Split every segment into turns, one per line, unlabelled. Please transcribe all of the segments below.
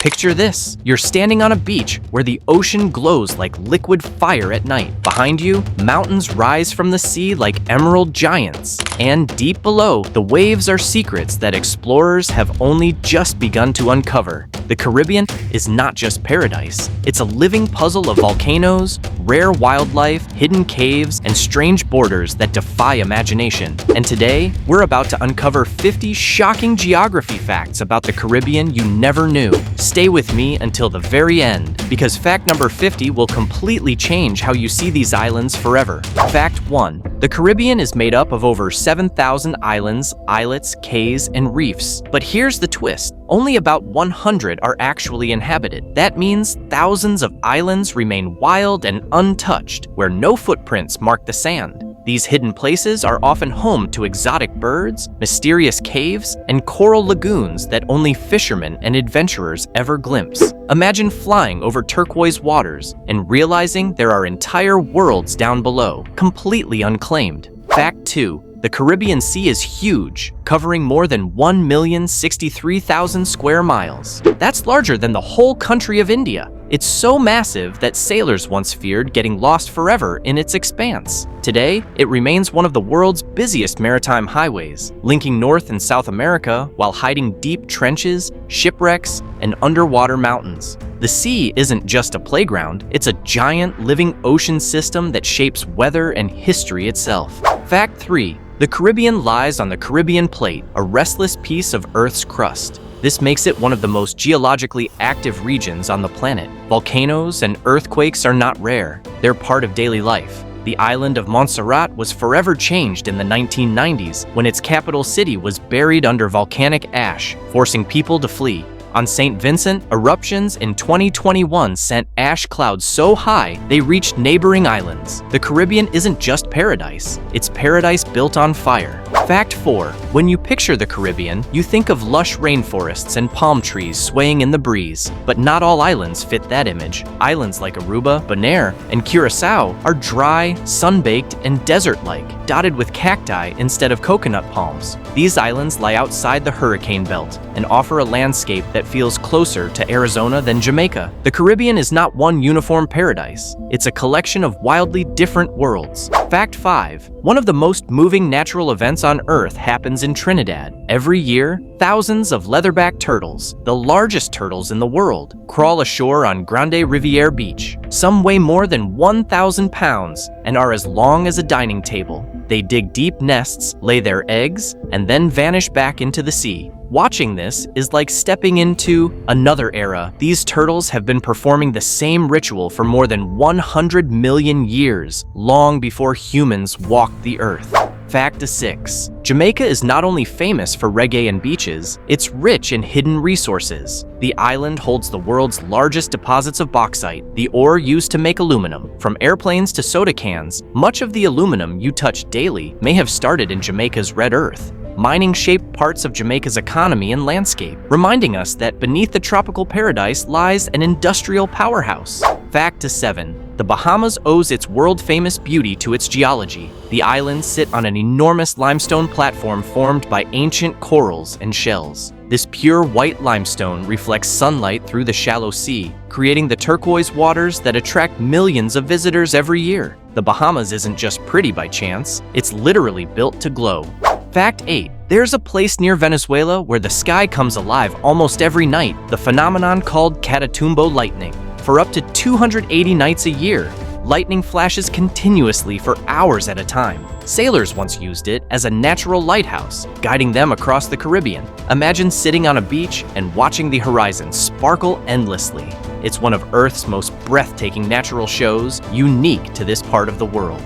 Picture this. You're standing on a beach where the ocean glows like liquid fire at night. Behind you, mountains rise from the sea like emerald giants. And deep below, the waves are secrets that explorers have only just begun to uncover. The Caribbean is not just paradise. It's a living puzzle of volcanoes, rare wildlife, hidden caves, and strange borders that defy imagination. And today, we're about to uncover 50 shocking geography facts about the Caribbean you never knew. Stay with me until the very end, because fact number 50 will completely change how you see these islands forever. Fact 1. The Caribbean is made up of over 7,000 islands, islets, cays, and reefs. But here's the twist. Only about 100 are actually inhabited. That means thousands of islands remain wild and untouched, where no footprints mark the sand. These hidden places are often home to exotic birds, mysterious caves, and coral lagoons that only fishermen and adventurers ever glimpse. Imagine flying over turquoise waters and realizing there are entire worlds down below, completely unclaimed. Fact 2. The Caribbean Sea is huge, covering more than 1,063,000 square miles. That's larger than the whole country of India. It's so massive that sailors once feared getting lost forever in its expanse. Today, it remains one of the world's busiest maritime highways, linking North and South America while hiding deep trenches, shipwrecks, and underwater mountains. The sea isn't just a playground, it's a giant living ocean system that shapes weather and history itself. Fact 3. The Caribbean lies on the Caribbean Plate, a restless piece of Earth's crust. This makes it one of the most geologically active regions on the planet. Volcanoes and earthquakes are not rare, they're part of daily life. The island of Montserrat was forever changed in the 1990s when its capital city was buried under volcanic ash, forcing people to flee. On St. Vincent, eruptions in 2021 sent ash clouds so high they reached neighboring islands. The Caribbean isn't just paradise, it's paradise built on fire. Fact 4. When you picture the Caribbean, you think of lush rainforests and palm trees swaying in the breeze. But not all islands fit that image. Islands like Aruba, Bonaire, and Curacao are dry, sun-baked, and desert-like, dotted with cacti instead of coconut palms. These islands lie outside the hurricane belt and offer a landscape that feels closer to Arizona than Jamaica. The Caribbean is not one uniform paradise. It's a collection of wildly different worlds. Fact 5. One of the most moving natural events on Earth happens in Trinidad. Every year, thousands of leatherback turtles, the largest turtles in the world, crawl ashore on Grande Riviere Beach. Some weigh more than 1,000 pounds and are as long as a dining table. They dig deep nests, lay their eggs, and then vanish back into the sea. Watching this is like stepping into another era. These turtles have been performing the same ritual for more than 100 million years, long before humans walked the earth. Fact 6. Jamaica is not only famous for reggae and beaches, it's rich in hidden resources. The island holds the world's largest deposits of bauxite, the ore used to make aluminum. From airplanes to soda cans, much of the aluminum you touch daily may have started in Jamaica's red earth. Mining shaped parts of Jamaica's economy and landscape, reminding us that beneath the tropical paradise lies an industrial powerhouse. Fact 7. The Bahamas owes its world-famous beauty to its geology. The islands sit on an enormous limestone platform formed by ancient corals and shells. This pure white limestone reflects sunlight through the shallow sea, creating the turquoise waters that attract millions of visitors every year. The Bahamas isn't just pretty by chance, it's literally built to glow. Fact 8. There's a place near Venezuela where the sky comes alive almost every night, the phenomenon called Catatumbo lightning. For up to 280 nights a year, lightning flashes continuously for hours at a time. Sailors once used it as a natural lighthouse, guiding them across the Caribbean. Imagine sitting on a beach and watching the horizon sparkle endlessly. It's one of Earth's most breathtaking natural shows, unique to this part of the world.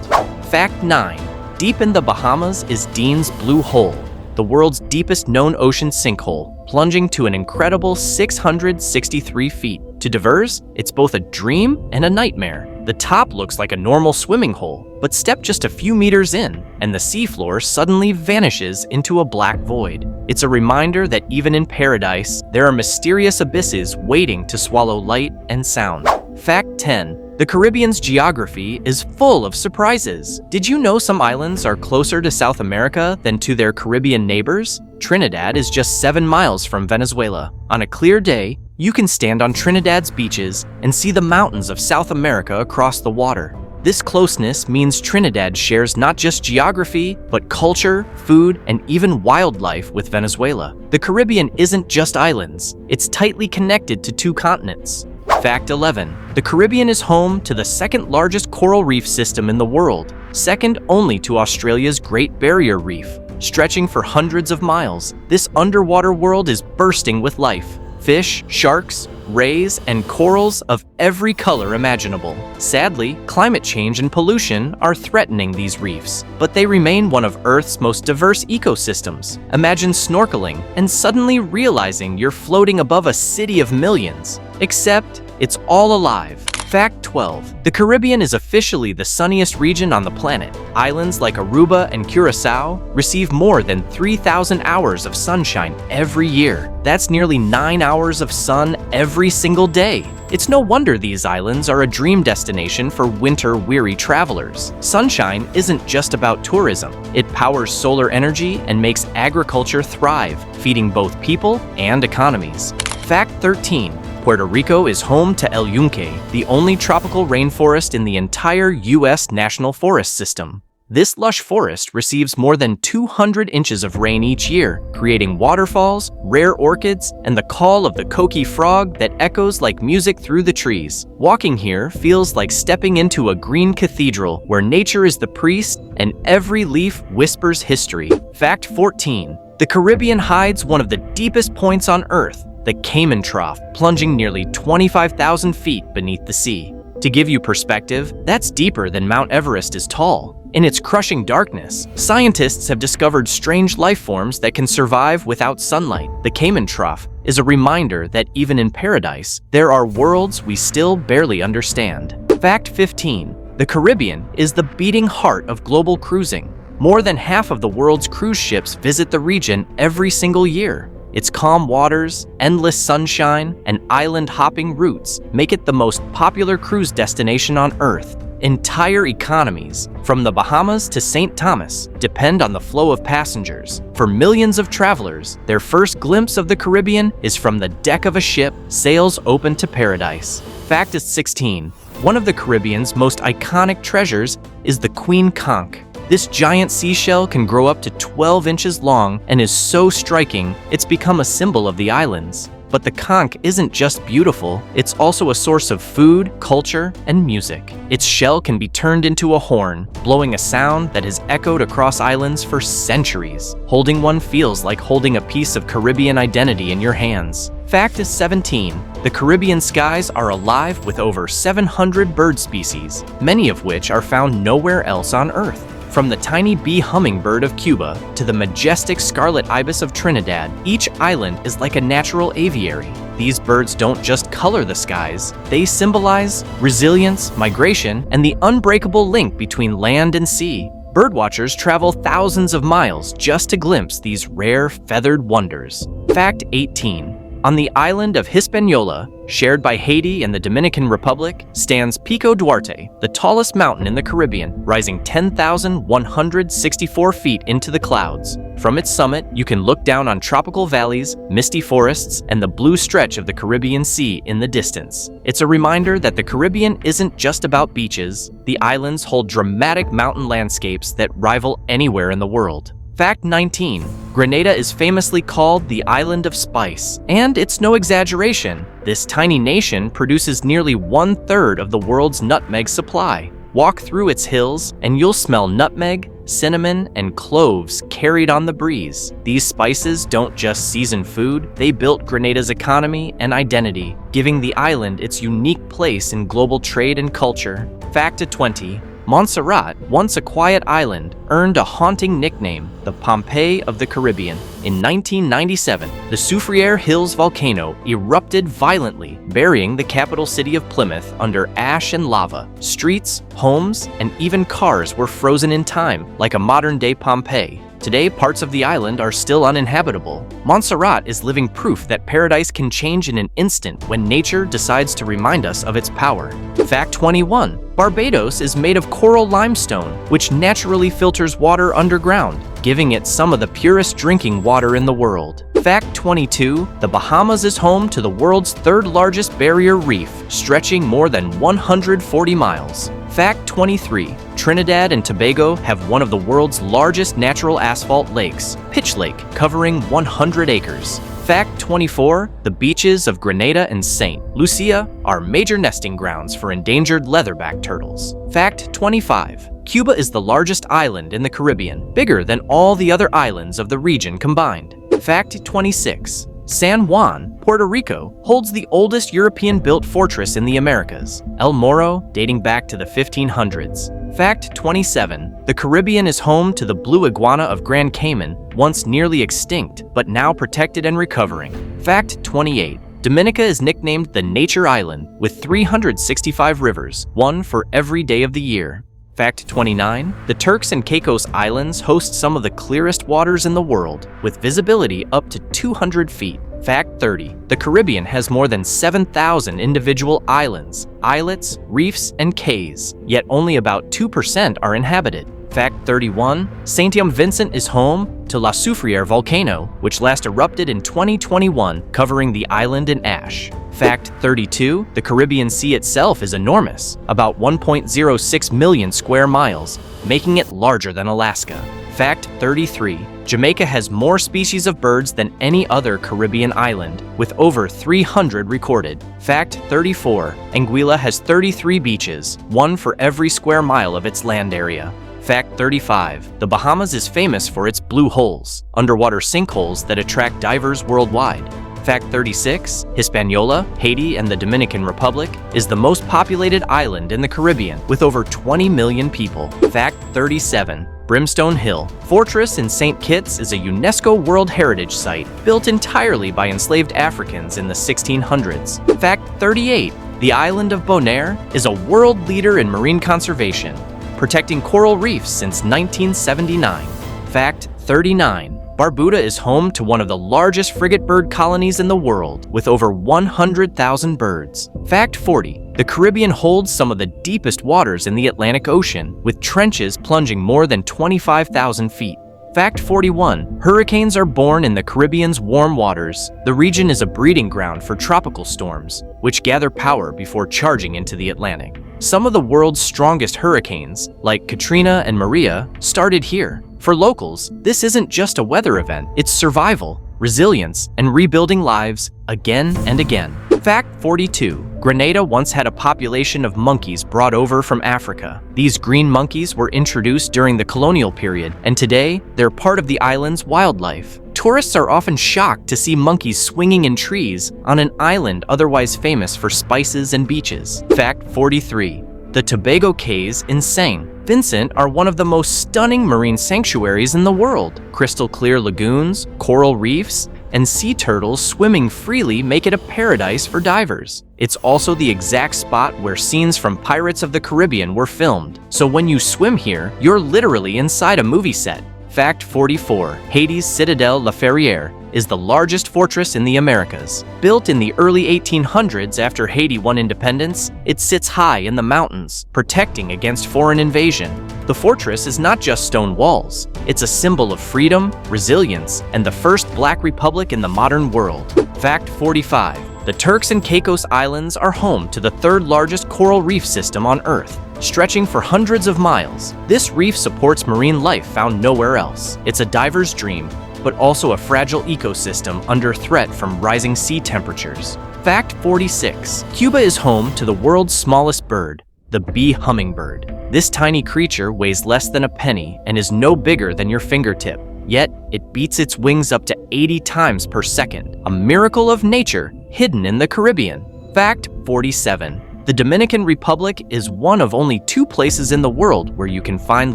Fact 9. Deep in the Bahamas is Dean's Blue Hole, the world's deepest known ocean sinkhole, plunging to an incredible 663 feet. To divers, it's both a dream and a nightmare. The top looks like a normal swimming hole, but step just a few meters in, and the seafloor suddenly vanishes into a black void. It's a reminder that even in paradise, there are mysterious abysses waiting to swallow light and sound. Fact 10. The Caribbean's geography is full of surprises. Did you know some islands are closer to South America than to their Caribbean neighbors? Trinidad is just 7 miles from Venezuela. On a clear day, You can stand on Trinidad's beaches and see the mountains of South America across the water. This closeness means Trinidad shares not just geography, but culture, food, and even wildlife with Venezuela. The Caribbean isn't just islands, it's tightly connected to 2 continents. Fact 11. The Caribbean is home to the second largest coral reef system in the world, second only to Australia's Great Barrier Reef. Stretching for hundreds of miles, this underwater world is bursting with life. Fish, sharks, rays, and corals of every color imaginable. Sadly, climate change and pollution are threatening these reefs, but they remain one of Earth's most diverse ecosystems. Imagine snorkeling and suddenly realizing you're floating above a city of millions. Except, it's all alive. Fact 12. The Caribbean is officially the sunniest region on the planet. Islands like Aruba and Curacao receive more than 3,000 hours of sunshine every year. That's nearly 9 hours of sun every single day. It's no wonder these islands are a dream destination for winter-weary travelers. Sunshine isn't just about tourism. It powers solar energy and makes agriculture thrive, feeding both people and economies. Fact 13. Puerto Rico is home to El Yunque, the only tropical rainforest in the entire U.S. National Forest System. This lush forest receives more than 200 inches of rain each year, creating waterfalls, rare orchids, and the call of the coqui frog that echoes like music through the trees. Walking here feels like stepping into a green cathedral where nature is the priest and every leaf whispers history. Fact 14. The Caribbean hides one of the deepest points on Earth, the Cayman Trough, plunging nearly 25,000 feet beneath the sea. To give you perspective, that's deeper than Mount Everest is tall. In its crushing darkness, scientists have discovered strange life forms that can survive without sunlight. The Cayman Trough is a reminder that even in paradise, there are worlds we still barely understand. Fact 15. The Caribbean is the beating heart of global cruising. More than half of the world's cruise ships visit the region every single year. Its calm waters, endless sunshine, and island-hopping routes make it the most popular cruise destination on Earth. Entire economies, from the Bahamas to St. Thomas, depend on the flow of passengers. For millions of travelers, their first glimpse of the Caribbean is from the deck of a ship, sails open to paradise. Fact 16. One of the Caribbean's most iconic treasures is the queen conch. This giant seashell can grow up to 12 inches long and is so striking, it's become a symbol of the islands. But the conch isn't just beautiful, it's also a source of food, culture, and music. Its shell can be turned into a horn, blowing a sound that has echoed across islands for centuries. Holding one feels like holding a piece of Caribbean identity in your hands. Fact 17. The Caribbean skies are alive with over 700 bird species, many of which are found nowhere else on Earth. From the tiny bee hummingbird of Cuba to the majestic scarlet ibis of Trinidad, each island is like a natural aviary. These birds don't just color the skies, they symbolize resilience, migration, and the unbreakable link between land and sea. Birdwatchers travel thousands of miles just to glimpse these rare feathered wonders. Fact 18. On the island of Hispaniola, shared by Haiti and the Dominican Republic, stands Pico Duarte, the tallest mountain in the Caribbean, rising 10,164 feet into the clouds. From its summit, you can look down on tropical valleys, misty forests, and the blue stretch of the Caribbean Sea in the distance. It's a reminder that the Caribbean isn't just about beaches. The islands hold dramatic mountain landscapes that rival anywhere in the world. Fact 19. Grenada is famously called the Island of Spice, and it's no exaggeration. This tiny nation produces nearly 1/3 of the world's nutmeg supply. Walk through its hills, and you'll smell nutmeg, cinnamon, and cloves carried on the breeze. These spices don't just season food, they built Grenada's economy and identity, giving the island its unique place in global trade and culture. Fact 20. Montserrat, once a quiet island, earned a haunting nickname, the Pompeii of the Caribbean. In 1997, the Soufriere Hills volcano erupted violently, burying the capital city of Plymouth under ash and lava. Streets, homes, and even cars were frozen in time, like a modern-day Pompeii. Today, parts of the island are still uninhabitable. Montserrat is living proof that paradise can change in an instant when nature decides to remind us of its power. Fact 21. Barbados is made of coral limestone, which naturally filters water underground, giving it some of the purest drinking water in the world. Fact 22. The Bahamas is home to the world's third largest barrier reef, stretching more than 140 miles. Fact 23. Trinidad and Tobago have one of the world's largest natural asphalt lakes, Pitch Lake, covering 100 acres. Fact 24. The beaches of Grenada and St. Lucia are major nesting grounds for endangered leatherback turtles. Fact 25. Cuba is the largest island in the Caribbean, bigger than all the other islands of the region combined. Fact 26. San Juan, Puerto Rico, holds the oldest European-built fortress in the Americas, El Morro, dating back to the 1500s. Fact 27. The Caribbean is home to the blue iguana of Grand Cayman, once nearly extinct, but now protected and recovering. Fact 28. Dominica is nicknamed the Nature Island, with 365 rivers, one for every day of the year. Fact 29. The Turks and Caicos Islands host some of the clearest waters in the world, with visibility up to 200 feet. Fact 30. The Caribbean has more than 7,000 individual islands, islets, reefs, and cays, yet only about 2% are inhabited. Fact 31. Saint Vincent is home to La Soufriere volcano, which last erupted in 2021, covering the island in ash. Fact 32. The Caribbean Sea itself is enormous, about 1.06 million square miles, making it larger than Alaska. Fact 33. Jamaica has more species of birds than any other Caribbean island, with over 300 recorded. Fact 34. Anguilla has 33 beaches, one for every square mile of its land area. Fact 35. The Bahamas is famous for its blue holes, underwater sinkholes that attract divers worldwide. Fact 36. Hispaniola, Haiti, and the Dominican Republic is the most populated island in the Caribbean, with over 20 million people. Fact 37. Brimstone Hill Fortress in St. Kitts is a UNESCO World Heritage Site built entirely by enslaved Africans in the 1600s. Fact 38. The island of Bonaire is a world leader in marine conservation, protecting coral reefs since 1979. Fact 39. Barbuda is home to one of the largest frigate bird colonies in the world, with over 100,000 birds. Fact 40. The Caribbean holds some of the deepest waters in the Atlantic Ocean, with trenches plunging more than 25,000 feet. Fact 41. Hurricanes are born in the Caribbean's warm waters. The region is a breeding ground for tropical storms, which gather power before charging into the Atlantic. Some of the world's strongest hurricanes, like Katrina and Maria, started here. For locals, this isn't just a weather event, it's survival, resilience, and rebuilding lives again and again. Fact 42. Grenada once had a population of monkeys brought over from Africa. These green monkeys were introduced during the colonial period, and today they're part of the island's wildlife. Tourists are often shocked to see monkeys swinging in trees on an island otherwise famous for spices and beaches. Fact 43. The Tobago Cays in St. Vincent are one of the most stunning marine sanctuaries in the world. Crystal clear lagoons, coral reefs, and sea turtles swimming freely make it a paradise for divers. It's also the exact spot where scenes from Pirates of the Caribbean were filmed. So when you swim here, you're literally inside a movie set. Fact 44. Haiti's Citadelle La Ferrière is the largest fortress in the Americas. Built in the early 1800s after Haiti won independence, it sits high in the mountains, protecting against foreign invasion. The fortress is not just stone walls. It's a symbol of freedom, resilience, and the first Black republic in the modern world. Fact 45. The Turks and Caicos Islands are home to the third largest coral reef system on Earth, stretching for hundreds of miles. This reef supports marine life found nowhere else. It's a diver's dream, but also a fragile ecosystem under threat from rising sea temperatures. Fact 46. Cuba is home to the world's smallest bird, the bee hummingbird. This tiny creature weighs less than a penny and is no bigger than your fingertip. Yet, it beats its wings up to 80 times per second, a miracle of nature hidden in the Caribbean. Fact 47. The Dominican Republic is one of only 2 places in the world where you can find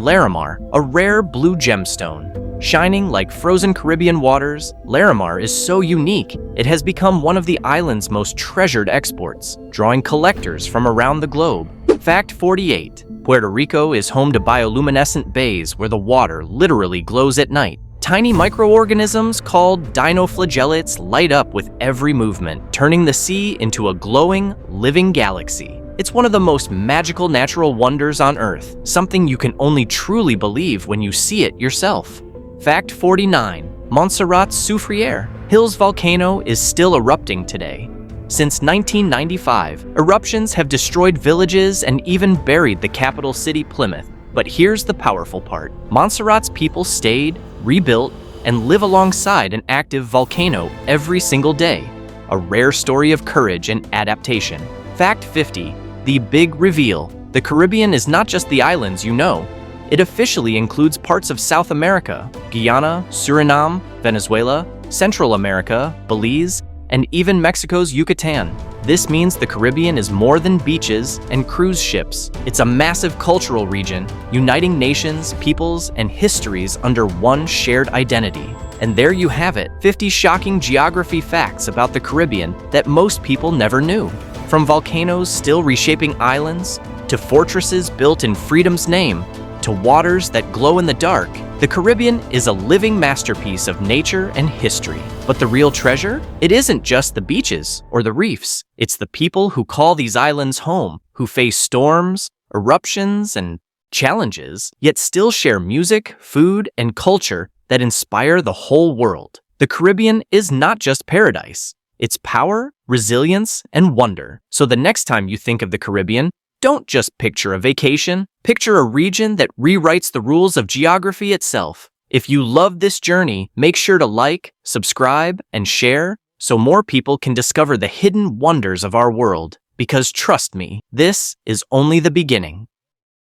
Larimar, a rare blue gemstone. Shining like frozen Caribbean waters, Larimar is so unique, it has become one of the island's most treasured exports, drawing collectors from around the globe. Fact 48. Puerto Rico is home to bioluminescent bays where the water literally glows at night. Tiny microorganisms called dinoflagellates light up with every movement, turning the sea into a glowing, living galaxy. It's one of the most magical natural wonders on Earth, something you can only truly believe when you see it yourself. Fact 49. Montserrat's Soufriere. Hills volcano is still erupting today. Since 1995, eruptions have destroyed villages and even buried the capital city Plymouth. But here's the powerful part. Montserrat's people stayed, rebuilt, and live alongside an active volcano every single day. A rare story of courage and adaptation. Fact 50. The big reveal. The Caribbean is not just the islands you know. It officially includes parts of South America, Guyana, Suriname, Venezuela, Central America, Belize, and even Mexico's Yucatan. This means the Caribbean is more than beaches and cruise ships. It's a massive cultural region, uniting nations, peoples, and histories under one shared identity. And there you have it, 50 shocking geography facts about the Caribbean that most people never knew. From volcanoes still reshaping islands, to fortresses built in freedom's name, to waters that glow in the dark, the Caribbean is a living masterpiece of nature and history. But the real treasure? It isn't just the beaches or the reefs. It's the people who call these islands home, who face storms, eruptions, and challenges, yet still share music, food, and culture that inspire the whole world. The Caribbean is not just paradise. It's power, resilience, and wonder. So the next time you think of the Caribbean, don't just picture a vacation, picture a region that rewrites the rules of geography itself. If you love this journey, make sure to like, subscribe, and share so more people can discover the hidden wonders of our world. Because trust me, this is only the beginning.